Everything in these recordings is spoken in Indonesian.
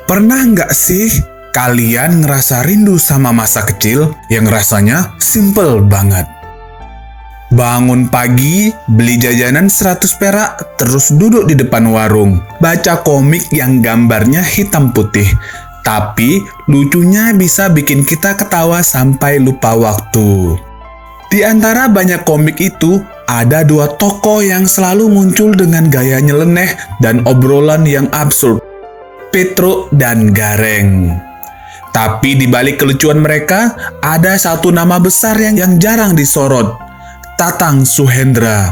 Pernah nggak sih kalian ngerasa rindu sama masa kecil yang rasanya simple banget? Bangun pagi, beli jajanan 100 perak, terus duduk di depan warung, baca komik yang gambarnya hitam putih. Tapi lucunya bisa bikin kita ketawa sampai lupa waktu. Di antara banyak komik itu, ada dua tokoh yang selalu muncul dengan gaya nyeleneh dan obrolan yang absurd. Petruk dan Gareng. Tapi di balik kelucuan mereka, ada satu nama besar yang jarang disorot. Tatang Suhendra,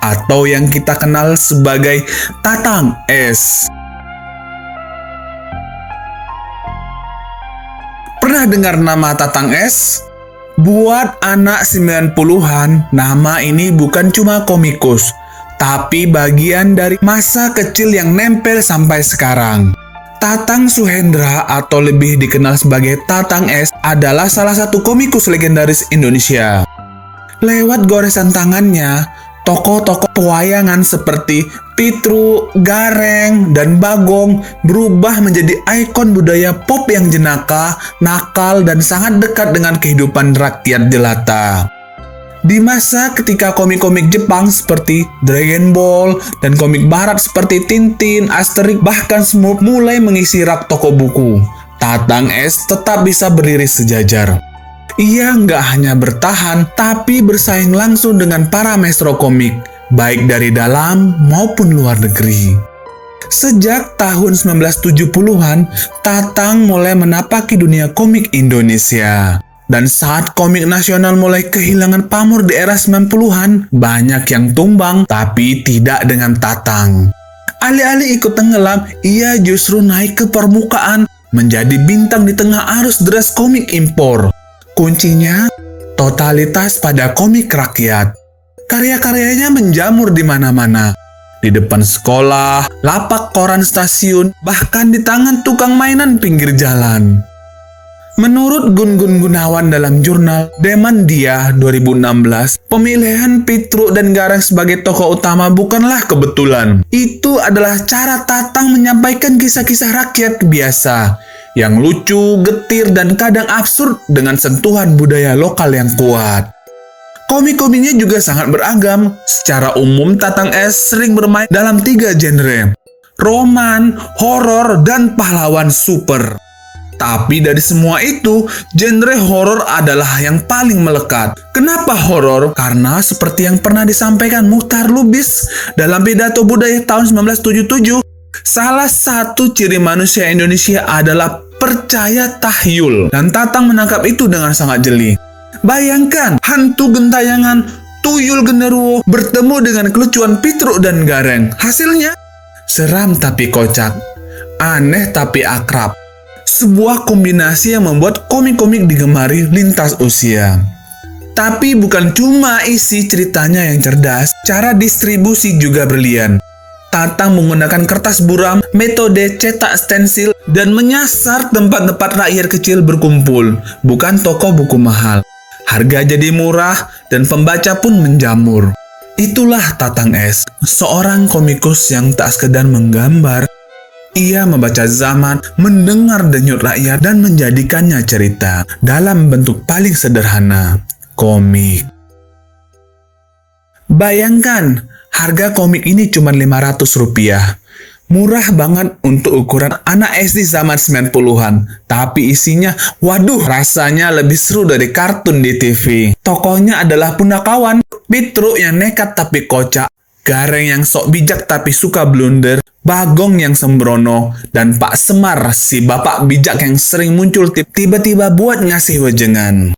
atau yang kita kenal sebagai Tatang S. Pernah dengar nama Tatang S? Buat anak 90-an, nama ini bukan cuma komikus, tapi bagian dari masa kecil yang nempel sampai sekarang. Tatang Suhendra atau lebih dikenal sebagai Tatang S adalah salah satu komikus legendaris Indonesia. Lewat goresan tangannya, tokoh-tokoh pewayangan seperti Petruk, Gareng, dan Bagong berubah menjadi ikon budaya pop yang jenaka, nakal, dan sangat dekat dengan kehidupan rakyat jelata. Di masa ketika komik-komik Jepang seperti Dragon Ball dan komik barat seperti Tintin, Asterix, bahkan Smurf mulai mengisi rak toko buku, Tatang S tetap bisa berdiri sejajar. Ia nggak hanya bertahan, tapi bersaing langsung dengan para maestro komik, baik dari dalam maupun luar negeri. Sejak tahun 1970-an, Tatang mulai menapaki dunia komik Indonesia. Dan saat komik nasional mulai kehilangan pamor di era 90-an, banyak yang tumbang, tapi tidak dengan Tatang. Alih-alih ikut tenggelam, ia justru naik ke permukaan, menjadi bintang di tengah arus deras komik impor. Kuncinya, totalitas pada komik rakyat. Karya-karyanya menjamur di mana-mana. Di depan sekolah, lapak koran stasiun, bahkan di tangan tukang mainan pinggir jalan. Menurut Gun-Gun Gunawan dalam jurnal Demandia 2016, pemilihan Petruk dan Gareng sebagai tokoh utama bukanlah kebetulan. Itu adalah cara Tatang menyampaikan kisah-kisah rakyat biasa, yang lucu, getir, dan kadang absurd dengan sentuhan budaya lokal yang kuat. Komik-komiknya juga sangat beragam. Secara umum, Tatang S sering bermain dalam 3 genre: roman, horor, dan pahlawan super. Tapi dari semua itu, genre horor adalah yang paling melekat. Kenapa horor? Karena seperti yang pernah disampaikan Muchtar Lubis dalam pidato budaya tahun 1977, salah satu ciri manusia Indonesia adalah percaya tahyul. Dan Tatang menangkap itu dengan sangat jeli. Bayangkan, hantu gentayangan, tuyul genderuwo bertemu dengan kelucuan Petruk dan Gareng. Hasilnya, seram tapi kocak, aneh tapi akrab. Sebuah kombinasi yang membuat komik-komik digemari lintas usia. Tapi bukan cuma isi ceritanya yang cerdas, cara distribusi juga brilian. Tatang menggunakan kertas buram, metode cetak stensil, dan menyasar tempat-tempat rakyat kecil berkumpul, bukan toko buku mahal. Harga jadi murah, dan pembaca pun menjamur. Itulah Tatang S, seorang komikus yang tak sekedar menggambar. Ia membaca zaman, mendengar denyut rakyat, dan menjadikannya cerita dalam bentuk paling sederhana, komik. Bayangkan, harga komik ini cuma Rp500. Murah banget untuk ukuran anak SD zaman 90-an. Tapi isinya, waduh, rasanya lebih seru dari kartun di TV. Tokohnya adalah Punakawan, Petruk yang nekat tapi kocak, Gareng yang sok bijak tapi suka blunder, Bagong yang sembrono, dan Pak Semar, si bapak bijak yang sering muncul tiba-tiba buat ngasih wejengan.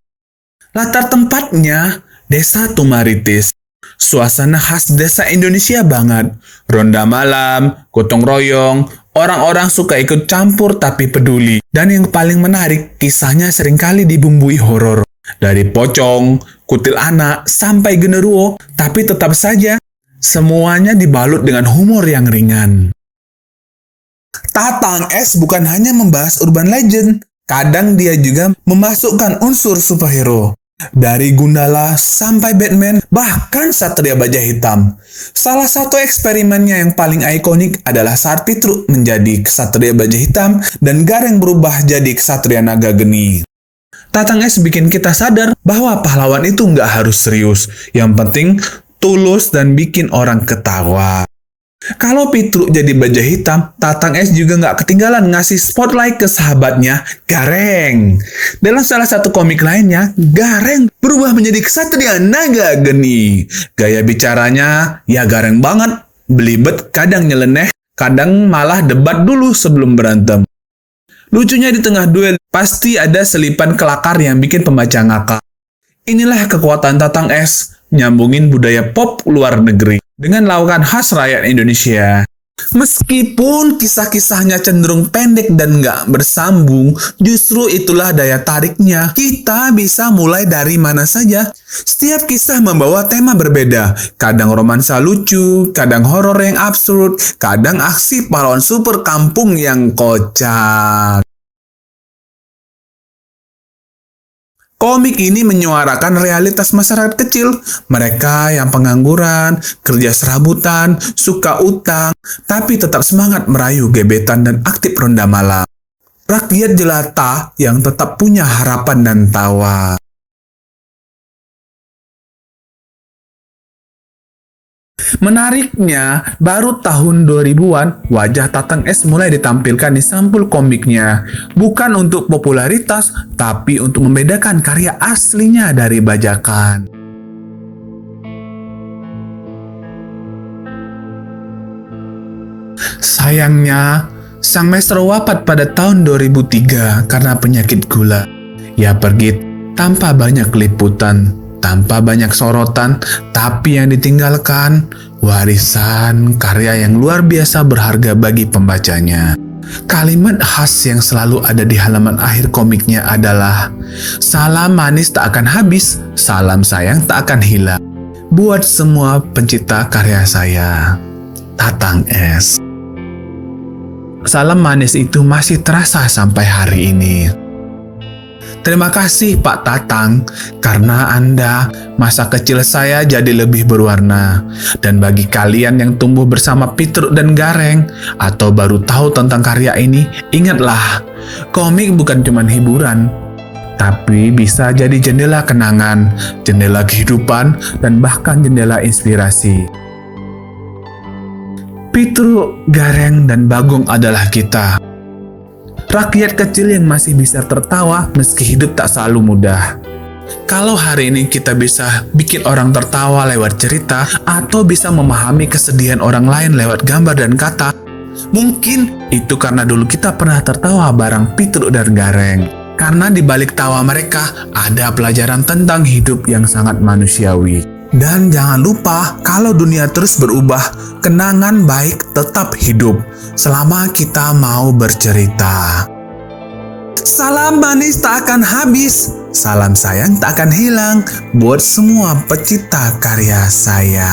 Latar tempatnya, Desa Tumaritis. Suasana khas desa Indonesia banget. Ronda malam, gotong royong, orang-orang suka ikut campur tapi peduli. Dan yang paling menarik, kisahnya seringkali dibumbui horor. Dari pocong, kutil anak, sampai genderuwo, tapi tetap saja, semuanya dibalut dengan humor yang ringan. Tatang S bukan hanya membahas urban legend, kadang dia juga memasukkan unsur superhero. Dari Gundala sampai Batman, bahkan Satria Baja Hitam. Salah satu eksperimennya yang paling ikonik adalah saat Pitruk menjadi Ksatria Baja Hitam dan Gareng berubah jadi Ksatria Naga Geni. Tatang Es bikin kita sadar bahwa pahlawan itu nggak harus serius. Yang penting tulus dan bikin orang ketawa. Kalau Pitruk jadi Baja Hitam, Tatang Es juga nggak ketinggalan ngasih spotlight ke sahabatnya, Gareng. Dalam salah satu komik lainnya, Gareng berubah menjadi Ksatria Naga Geni. Gaya bicaranya, ya Gareng banget. Belibet, kadang nyeleneh, kadang malah debat dulu sebelum berantem. Lucunya di tengah duel, pasti ada selipan kelakar yang bikin pembaca ngakak. Inilah kekuatan Tatang Es, nyambungin budaya pop luar negeri dengan lawakan khas rakyat Indonesia. Meskipun kisah-kisahnya cenderung pendek dan nggak bersambung, justru itulah daya tariknya. Kita bisa mulai dari mana saja. Setiap kisah membawa tema berbeda. Kadang romansa lucu, kadang horor yang absurd, kadang aksi pahlawan super kampung yang kocak. Komik ini menyuarakan realitas masyarakat kecil. Mereka yang pengangguran, kerja serabutan, suka utang, tapi tetap semangat merayu gebetan dan aktif ronda malam. Rakyat jelata yang tetap punya harapan dan tawa. Menariknya, baru tahun 2000-an, wajah Tatang Es mulai ditampilkan di sampul komiknya. Bukan untuk popularitas, tapi untuk membedakan karya aslinya dari bajakan. Sayangnya, sang maestro wafat pada tahun 2003 karena penyakit gula. Ia pergi tanpa banyak liputan, tanpa banyak sorotan, tapi yang ditinggalkan warisan karya yang luar biasa berharga bagi pembacanya. Kalimat khas yang selalu ada di halaman akhir komiknya adalah, "Salam manis tak akan habis, salam sayang tak akan hilang. Buat semua pencipta karya saya, Tatang Es." Salam manis itu masih terasa sampai hari ini. Terima kasih Pak Tatang, karena Anda masa kecil saya jadi lebih berwarna. Dan bagi kalian yang tumbuh bersama Pitruk dan Gareng, atau baru tahu tentang karya ini, ingatlah, komik bukan cuma hiburan, tapi bisa jadi jendela kenangan, jendela kehidupan, dan bahkan jendela inspirasi. Pitruk, Gareng, dan Bagong adalah kita. Rakyat kecil yang masih bisa tertawa meski hidup tak selalu mudah. Kalau hari ini kita bisa bikin orang tertawa lewat cerita atau bisa memahami kesedihan orang lain lewat gambar dan kata, mungkin itu karena dulu kita pernah tertawa bareng Pitruk dan Gareng. Karena di balik tawa mereka ada pelajaran tentang hidup yang sangat manusiawi. Dan jangan lupa, kalau dunia terus berubah, kenangan baik tetap hidup selama kita mau bercerita. Salam manis tak akan habis, salam sayang tak akan hilang buat semua pencipta karya saya.